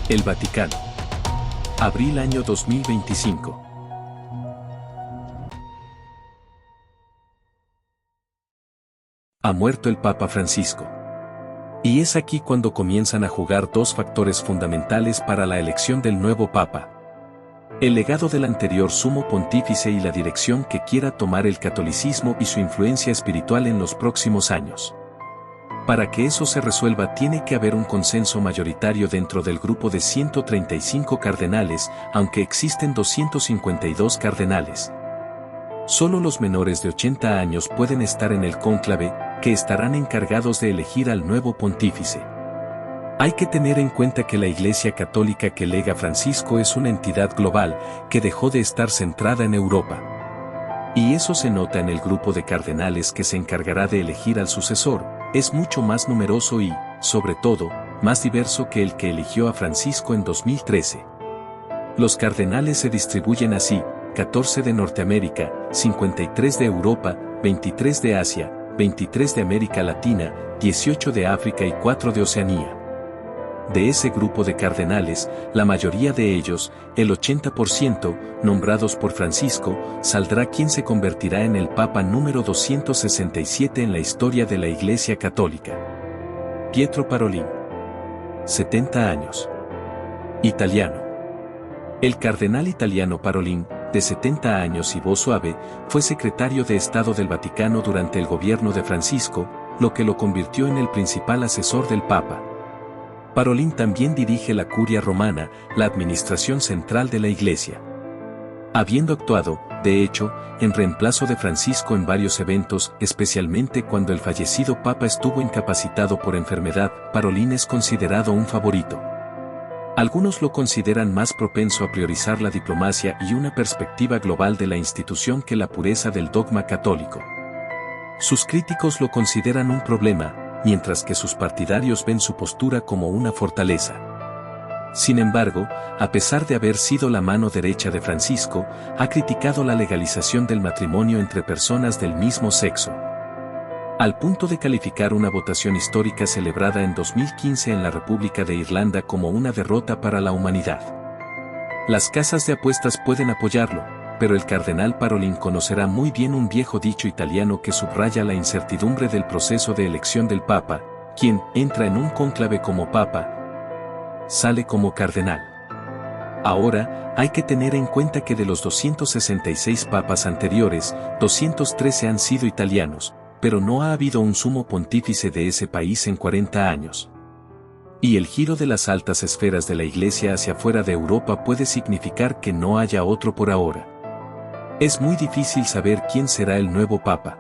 El Vaticano. Abril año 2025. Ha muerto el Papa Francisco. Y es aquí cuando comienzan a jugar dos factores fundamentales para la elección del nuevo Papa. El legado del anterior sumo pontífice y la dirección que quiera tomar el catolicismo y su influencia espiritual en los próximos años. Para que eso se resuelva tiene que haber un consenso mayoritario dentro del grupo de 135 cardenales, aunque existen 252 cardenales. Solo los menores de 80 años pueden estar en el cónclave, que estarán encargados de elegir al nuevo pontífice. Hay que tener en cuenta que la Iglesia Católica que lega Francisco es una entidad global, que dejó de estar centrada en Europa. Y eso se nota en el grupo de cardenales que se encargará de elegir al sucesor, es mucho más numeroso y, sobre todo, más diverso que el que eligió a Francisco en 2013. Los cardenales se distribuyen así: 14 de Norteamérica, 53 de Europa, 23 de Asia, 23 de América Latina, 18 de África y 4 de Oceanía. De ese grupo de cardenales, la mayoría de ellos, el 80%, nombrados por Francisco, saldrá quien se convertirá en el Papa número 267 en la historia de la Iglesia Católica. Pietro Parolin. 70 años. Italiano. El cardenal italiano Parolin, de 70 años y voz suave, fue secretario de Estado del Vaticano durante el gobierno de Francisco, lo que lo convirtió en el principal asesor del Papa. Parolin también dirige la Curia Romana, la administración central de la Iglesia. Habiendo actuado, de hecho, en reemplazo de Francisco en varios eventos, especialmente cuando el fallecido Papa estuvo incapacitado por enfermedad, Parolin es considerado un favorito. Algunos lo consideran más propenso a priorizar la diplomacia y una perspectiva global de la institución que la pureza del dogma católico. Sus críticos lo consideran un problema, mientras que sus partidarios ven su postura como una fortaleza. Sin embargo, a pesar de haber sido la mano derecha de Francisco, ha criticado la legalización del matrimonio entre personas del mismo sexo. Al punto de calificar una votación histórica celebrada en 2015 en la República de Irlanda como una derrota para la humanidad. Las casas de apuestas pueden apoyarlo, pero el cardenal Parolin conocerá muy bien un viejo dicho italiano que subraya la incertidumbre del proceso de elección del Papa: quien entra en un cónclave como Papa, sale como cardenal. Ahora, hay que tener en cuenta que de los 266 papas anteriores, 213 han sido italianos, pero no ha habido un sumo pontífice de ese país en 40 años. Y el giro de las altas esferas de la Iglesia hacia fuera de Europa puede significar que no haya otro por ahora. Es muy difícil saber quién será el nuevo Papa.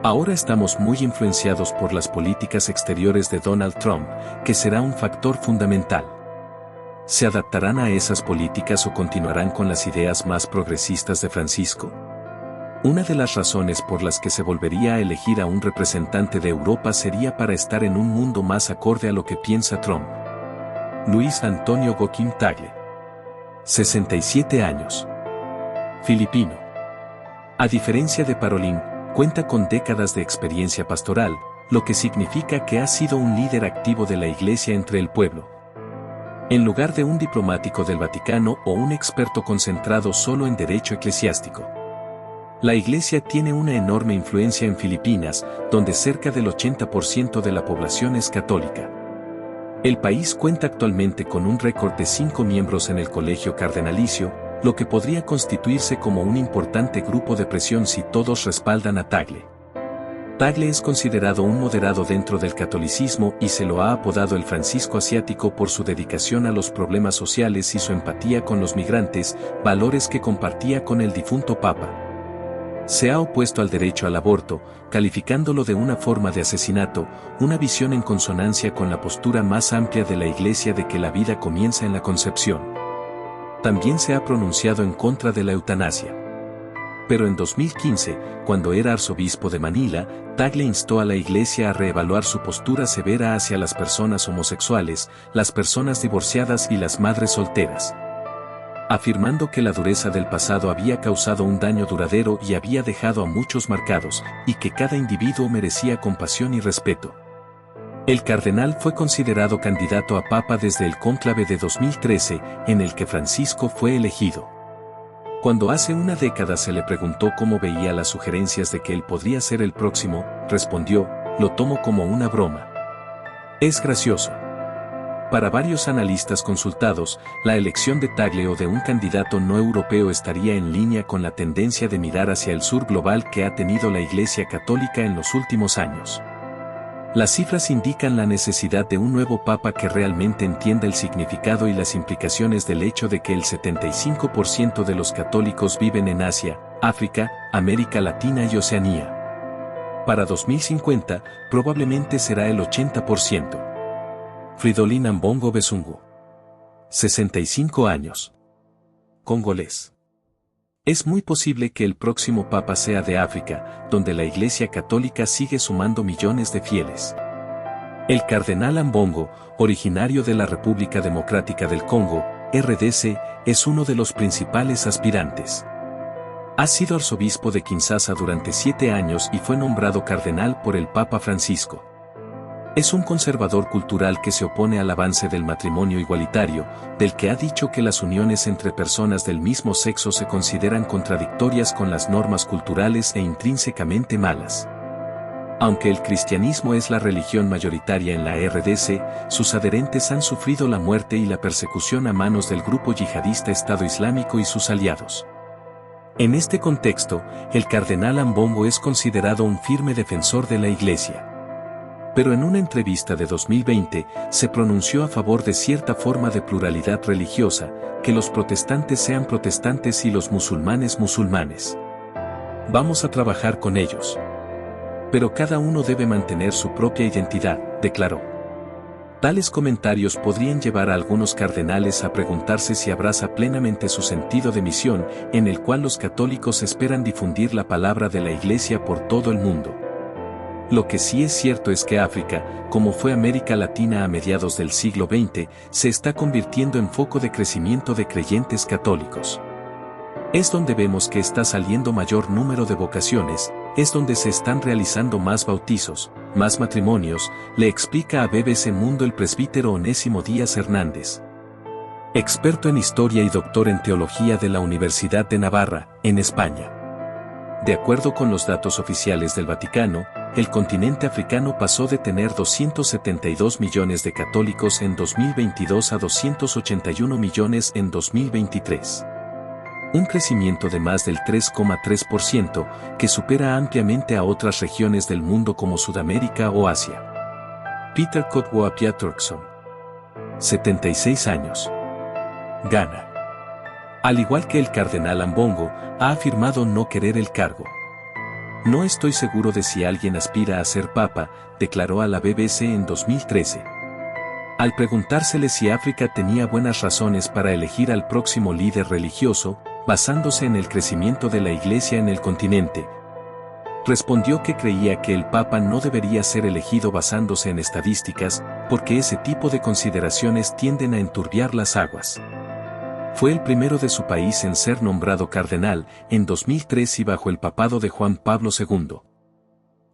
Ahora estamos muy influenciados por las políticas exteriores de Donald Trump, que será un factor fundamental. ¿Se adaptarán a esas políticas o continuarán con las ideas más progresistas de Francisco? Una de las razones por las que se volvería a elegir a un representante de Europa sería para estar en un mundo más acorde a lo que piensa Trump. Luis Antonio Joaquim Tagle. 67 años. Filipino. A diferencia de Parolin, cuenta con décadas de experiencia pastoral, lo que significa que ha sido un líder activo de la Iglesia entre el pueblo. En lugar de un diplomático del Vaticano o un experto concentrado solo en derecho eclesiástico. La Iglesia tiene una enorme influencia en Filipinas, donde cerca del 80% de la población es católica. El país cuenta actualmente con un récord de 5 miembros en el colegio cardenalicio, lo que podría constituirse como un importante grupo de presión si todos respaldan a Tagle. Tagle es considerado un moderado dentro del catolicismo y se lo ha apodado el Francisco asiático por su dedicación a los problemas sociales y su empatía con los migrantes, valores que compartía con el difunto Papa. Se ha opuesto al derecho al aborto, calificándolo de una forma de asesinato, una visión en consonancia con la postura más amplia de la Iglesia de que la vida comienza en la concepción. También se ha pronunciado en contra de la eutanasia. Pero en 2015, cuando era arzobispo de Manila, Tagle instó a la Iglesia a reevaluar su postura severa hacia las personas homosexuales, las personas divorciadas y las madres solteras, afirmando que la dureza del pasado había causado un daño duradero y había dejado a muchos marcados, y que cada individuo merecía compasión y respeto. El cardenal fue considerado candidato a papa desde el cónclave de 2013, en el que Francisco fue elegido. Cuando hace una década se le preguntó cómo veía las sugerencias de que él podría ser el próximo, respondió: lo tomo como una broma. Es gracioso. Para varios analistas consultados, la elección de Tagle o de un candidato no europeo estaría en línea con la tendencia de mirar hacia el sur global que ha tenido la Iglesia Católica en los últimos años. Las cifras indican la necesidad de un nuevo papa que realmente entienda el significado y las implicaciones del hecho de que el 75% de los católicos viven en Asia, África, América Latina y Oceanía. Para 2050, probablemente será el 80%. Fridolin Ambongo Besungu. 65 años. Congolés. Es muy posible que el próximo papa sea de África, donde la Iglesia Católica sigue sumando millones de fieles. El cardenal Ambongo, originario de la República Democrática del Congo, RDC, es uno de los principales aspirantes. Ha sido arzobispo de Kinshasa durante 7 años y fue nombrado cardenal por el Papa Francisco. Es un conservador cultural que se opone al avance del matrimonio igualitario, del que ha dicho que las uniones entre personas del mismo sexo se consideran contradictorias con las normas culturales e intrínsecamente malas. Aunque el cristianismo es la religión mayoritaria en la RDC, sus adherentes han sufrido la muerte y la persecución a manos del grupo yihadista Estado Islámico y sus aliados. En este contexto, el cardenal Ambongo es considerado un firme defensor de la Iglesia. Pero en una entrevista de 2020, se pronunció a favor de cierta forma de pluralidad religiosa, que los protestantes sean protestantes y los musulmanes musulmanes. Vamos a trabajar con ellos. Pero cada uno debe mantener su propia identidad, declaró. Tales comentarios podrían llevar a algunos cardenales a preguntarse si abraza plenamente su sentido de misión, en el cual los católicos esperan difundir la palabra de la Iglesia por todo el mundo. Lo que sí es cierto es que África, como fue América Latina a mediados del siglo XX, se está convirtiendo en foco de crecimiento de creyentes católicos. Es donde vemos que está saliendo mayor número de vocaciones, es donde se están realizando más bautizos, más matrimonios, le explica a BBC Mundo el presbítero Onésimo Díaz Hernández. Experto en historia y doctor en teología de la Universidad de Navarra, en España. De acuerdo con los datos oficiales del Vaticano, el continente africano pasó de tener 272 millones de católicos en 2022 a 281 millones en 2023. Un crecimiento de más del 3,3% que supera ampliamente a otras regiones del mundo como Sudamérica o Asia. Peter Kotwo-Appiah Turkson. 76 años. Ghana. Al igual que el cardenal Ambongo, ha afirmado no querer el cargo. No estoy seguro de si alguien aspira a ser papa, declaró a la BBC en 2013. Al preguntársele si África tenía buenas razones para elegir al próximo líder religioso, basándose en el crecimiento de la Iglesia en el continente, respondió que creía que el Papa no debería ser elegido basándose en estadísticas, porque ese tipo de consideraciones tienden a enturbiar las aguas. Fue el primero de su país en ser nombrado cardenal, en 2003 y bajo el papado de Juan Pablo II.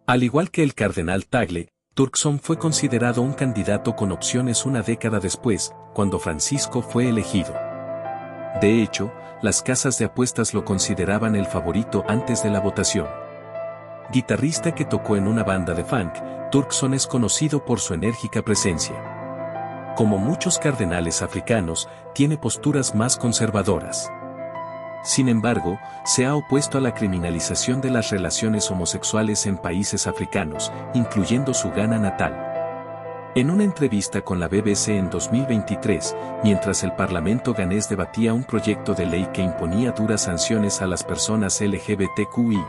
Al igual que el cardenal Tagle, Turkson fue considerado un candidato con opciones una década después, cuando Francisco fue elegido. De hecho, las casas de apuestas lo consideraban el favorito antes de la votación. Guitarrista que tocó en una banda de funk, Turkson es conocido por su enérgica presencia. Como muchos cardenales africanos, tiene posturas más conservadoras. Sin embargo, se ha opuesto a la criminalización de las relaciones homosexuales en países africanos, incluyendo su Ghana natal. En una entrevista con la BBC en 2023, mientras el Parlamento ganés debatía un proyecto de ley que imponía duras sanciones a las personas LGBTQI,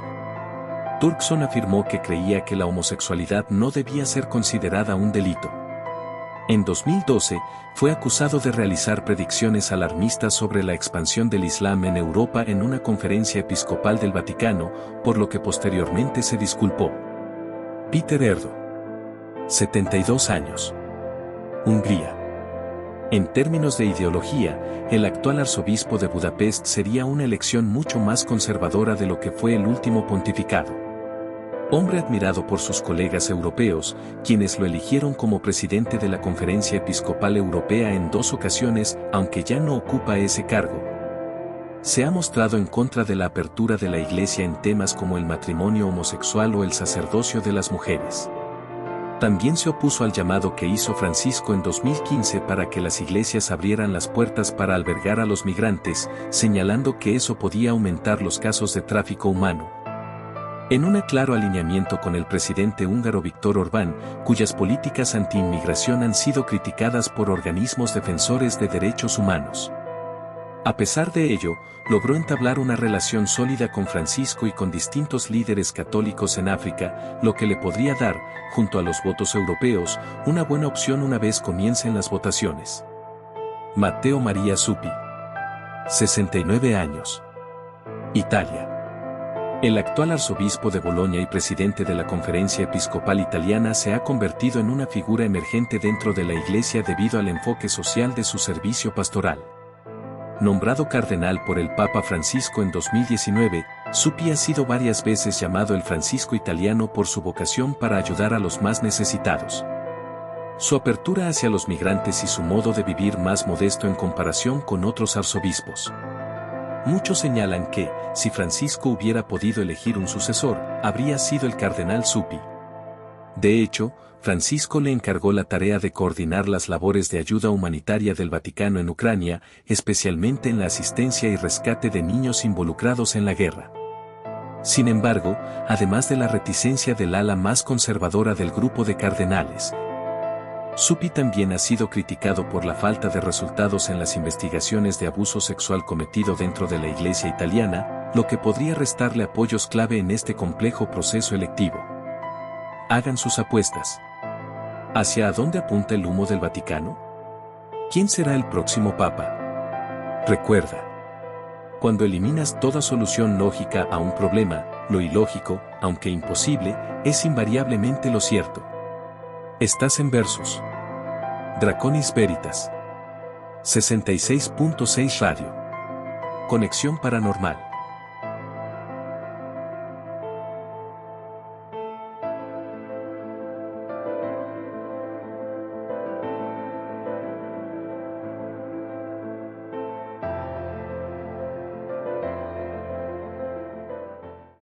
Turkson afirmó que creía que la homosexualidad no debía ser considerada un delito. En 2012, fue acusado de realizar predicciones alarmistas sobre la expansión del Islam en Europa en una conferencia episcopal del Vaticano, por lo que posteriormente se disculpó. Peter Erdo. 72 años. Hungría. En términos de ideología, el actual arzobispo de Budapest sería una elección mucho más conservadora de lo que fue el último pontificado. Hombre admirado por sus colegas europeos, quienes lo eligieron como presidente de la Conferencia Episcopal Europea en 2 ocasiones, aunque ya no ocupa ese cargo. Se ha mostrado en contra de la apertura de la Iglesia en temas como el matrimonio homosexual o el sacerdocio de las mujeres. También se opuso al llamado que hizo Francisco en 2015 para que las iglesias abrieran las puertas para albergar a los migrantes, señalando que eso podía aumentar los casos de tráfico humano. En un claro alineamiento con el presidente húngaro Viktor Orbán, cuyas políticas anti-inmigración han sido criticadas por organismos defensores de derechos humanos. A pesar de ello, logró entablar una relación sólida con Francisco y con distintos líderes católicos en África, lo que le podría dar, junto a los votos europeos, una buena opción una vez comiencen las votaciones. Matteo Maria Zuppi. 69 años. Italia. El actual arzobispo de Bolonia y presidente de la Conferencia Episcopal Italiana se ha convertido en una figura emergente dentro de la Iglesia debido al enfoque social de su servicio pastoral. Nombrado cardenal por el Papa Francisco en 2019, Zuppi ha sido varias veces llamado el Francisco italiano por su vocación para ayudar a los más necesitados. Su apertura hacia los migrantes y su modo de vivir más modesto en comparación con otros arzobispos. Muchos señalan que, si Francisco hubiera podido elegir un sucesor, habría sido el cardenal Zuppi. De hecho, Francisco le encargó la tarea de coordinar las labores de ayuda humanitaria del Vaticano en Ucrania, especialmente en la asistencia y rescate de niños involucrados en la guerra. Sin embargo, además de la reticencia del ala más conservadora del grupo de cardenales, Zuppi también ha sido criticado por la falta de resultados en las investigaciones de abuso sexual cometido dentro de la Iglesia italiana, lo que podría restarle apoyos clave en este complejo proceso electivo. Hagan sus apuestas. ¿Hacia dónde apunta el humo del Vaticano? ¿Quién será el próximo Papa? Recuerda. Cuando eliminas toda solución lógica a un problema, lo ilógico, aunque imposible, es invariablemente lo cierto. Estás en Versus. Draconis Veritas. 66.6 Radio. Conexión Paranormal.